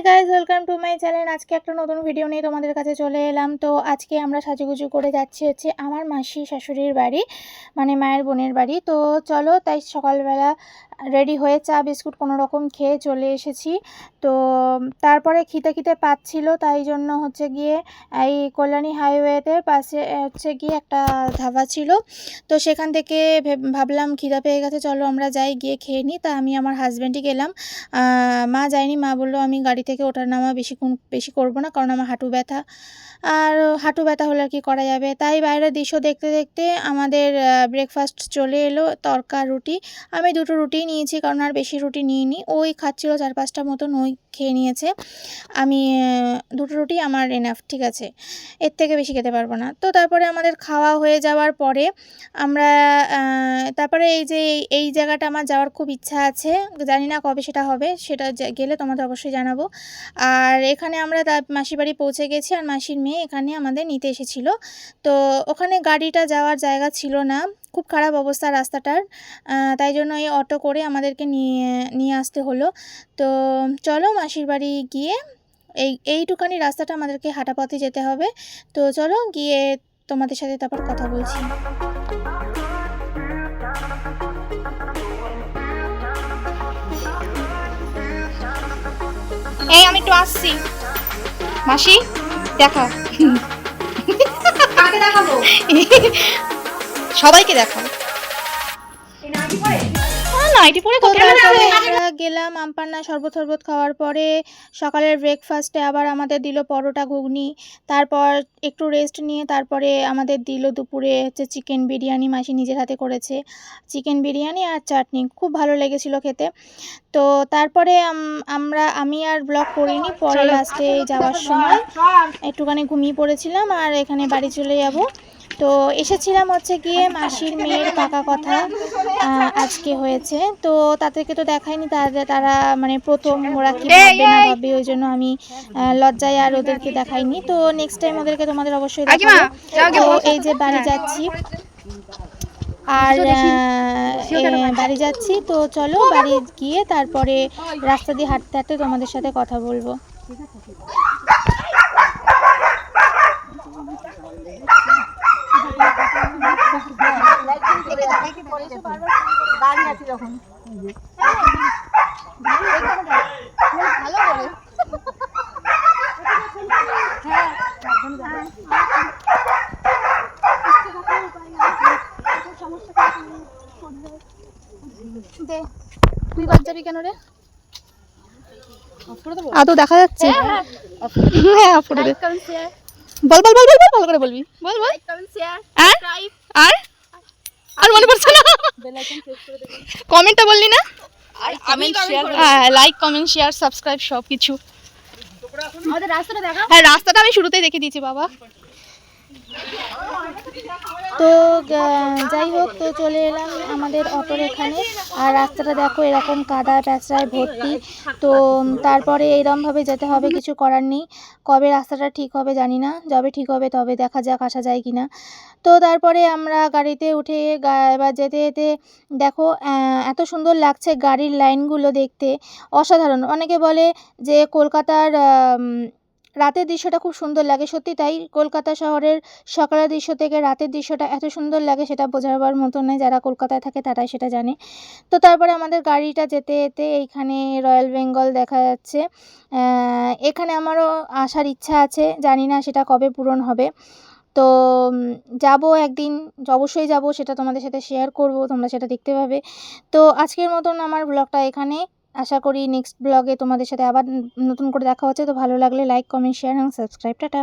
Guys, welcome to my channel. আজকে একটা নতুন ভিডিও নিয়ে তোমাদের কাছে চলে এলাম। তো আজকে আমরা সাজুগুজু করে যাচ্ছি আমার মাসি শাশুড়ির বাড়ি, মানে মায়ের বোনের বাড়ি। তো চলো, তাই সকালবেলা রেডি হয়ে চা বিস্কুট কোনো রকম খেয়ে চলে এসেছি। তো তারপরে খিদে পাচ্ছিল, তাই জন্য গিয়ে এই কল্যাণী হাইওয়েতে পাশে গিয়ে একটা ধাবা ছিল। তো সেখান থেকে ভাবলাম খিদা পেয়ে গেছে, চলো আমরা যাই, গিয়ে খেয়ে নিই। তা আমি আমার হাজব্যান্ডই গেলাম, মা যায়নি। মা বললো আমি গাড়ি থেকে ওঠার নামা বেশি করব না, কারণ আমার হাঁটু ব্যথা হলে আর কি করা যাবে। তাই বাইরের দৃশ্য দেখতে দেখতে আমাদের ব্রেকফাস্ট চলে এলো, তরকা রুটি। আমি 2টো রুটি নিয়েছি, কারণ আর বেশি রুটি নিইনি। ওই খাচ্ছিল 4-5টা মতন, ওই খেয়ে নিয়েছে। আমি 2টো রুটি আমার এনাফ, ঠিক আছে, এর থেকে বেশি খেতে পারবো না। তো তারপরে আমাদের খাওয়া হয়ে যাওয়ার পরে আমরা তারপরে এই জায়গাটা আমার যাওয়ার খুব ইচ্ছা আছে, জানি না কবে সেটা হবে, সেটা গেলে তোমাদের অবশ্যই জানাবো। আর এখানে আমরা তার মাসির বাড়ি পৌঁছে গেছি, আর মাসির মেয়ে এখানে আমাদের নিতে এসেছিল। তো ওখানে গাড়িটা যাওয়ার জায়গা ছিল না, খুব খারাপ অবস্থা রাস্তাটার, তাই জন্য এই অটো করে আমাদেরকে নিয়ে আসতে হলো। তো চলো মাসির বাড়ি গিয়ে এইটুখানি রাস্তাটা আমাদেরকে হাঁটা পথে যেতে হবে। তো চলো গিয়ে তোমাদের সাথে তারপর কথা বলছি। এই আমি একটু আসছি, মাসি দেখা। কাকে দেখাবো? সবাইকে দেখাও। নাইটি পরে আমরা গেলাম আমপান্না। শরবত খাওয়ার পরে সকালের ব্রেকফাস্টে আবার আমাদের দিল পরোটা ঘুগনি। তারপর একটু রেস্ট নিয়ে তারপরে আমাদের দিল দুপুরে চিকেন বিরিয়ানি, মাসি নিজের হাতে করেছে চিকেন বিরিয়ানি আর চাটনি, খুব ভালো লেগেছিল খেতে। তো তারপরে আমি আর ব্লগ করিনি, পরে লাস্টে যাওয়ার সময় একটুখানি ঘুমিয়ে পড়েছিলাম, আর এখানে বাড়ি চলে যাব। তো এসেছিলাম গিয়ে মাসির মেয়ের পাকা কথা আজকে হয়েছে। তো তাদেরকে তো দেখাইনি, তারা মানে প্রথম, ওরা কি ভাববে না ভাববে, ওই জন্য আমি লজ্জায় আর ওদেরকে দেখাইনি। তো নেক্সট টাইম ওদেরকে তোমাদের অবশ্যই দেখাবো। তো এই যে বাড়ি যাচ্ছি, আর বাড়ি যাচ্ছি। তো চলো বাড়ি গিয়ে তারপরে রাস্তা দিয়ে হাঁটতে হাঁটতে তোমাদের সাথে কথা বলবো। তুই বাদ যাবি কেন রে? আদৌ দেখা যাচ্ছে? হ্যাঁ, অফ করে দে। বল ভালো করে বলবি, বল। আর মনে পড়ছে না, কমেন্টটা বললি না? লাইক কমেন্ট শেয়ার সাবস্ক্রাইব সব কিছু। হ্যাঁ, রাস্তাটা আমি শুরুতেই দেখে দিয়েছি বাবা। তো যাই হোক, তো চলে এলাম আমাদের অটোর এখানে, আর রাস্তাটা দেখো এরকম কাদা প্যাঁচড়ায় ভর্তি। তো তারপরে এইরকমভাবে যেতে হবে, কিছু করার নেই। কবে রাস্তাটা ঠিক হবে জানি না, যবে ঠিক হবে তবে দেখা যাক আসা যায় কি না। তো তারপরে আমরা গাড়িতে উঠে এবার যেতে যেতে দেখো এত সুন্দর লাগছে গাড়ির লাইনগুলো দেখতে, অসাধারণ। অনেকে বলে যে কলকাতার রাতের দৃশ্যটা খুব সুন্দর লাগে, সত্যি তাই। কলকাতা শহরের সকালের দৃশ্য থেকে রাতের দৃশ্যটা এত সুন্দর লাগে, সেটা বোঝাবার মতো নয়, যারা কলকাতায় থাকে তারাই সেটা জানে। তো তারপরে আমাদের গাড়িটা যেতে যেতে এইখানে রয়্যাল বেঙ্গল দেখা যাচ্ছে। এখানে আমারও আসার ইচ্ছা আছে, জানি না সেটা কবে পূরণ হবে। তো যাব একদিন, অবশ্যই যাব, সেটা তোমাদের সাথে শেয়ার করব, তোমরা সেটা দেখতে পাবে। তো আজকের মতন আমার ব্লগটা এখানে, আশা করি নেক্সট ব্লগে তোমাদের সাথে আবার নতুন করে দেখা হচ্ছে। তো ভালো লাগলে লাইক কমেন্ট শেয়ার এবং সাবস্ক্রাইব। টাটা।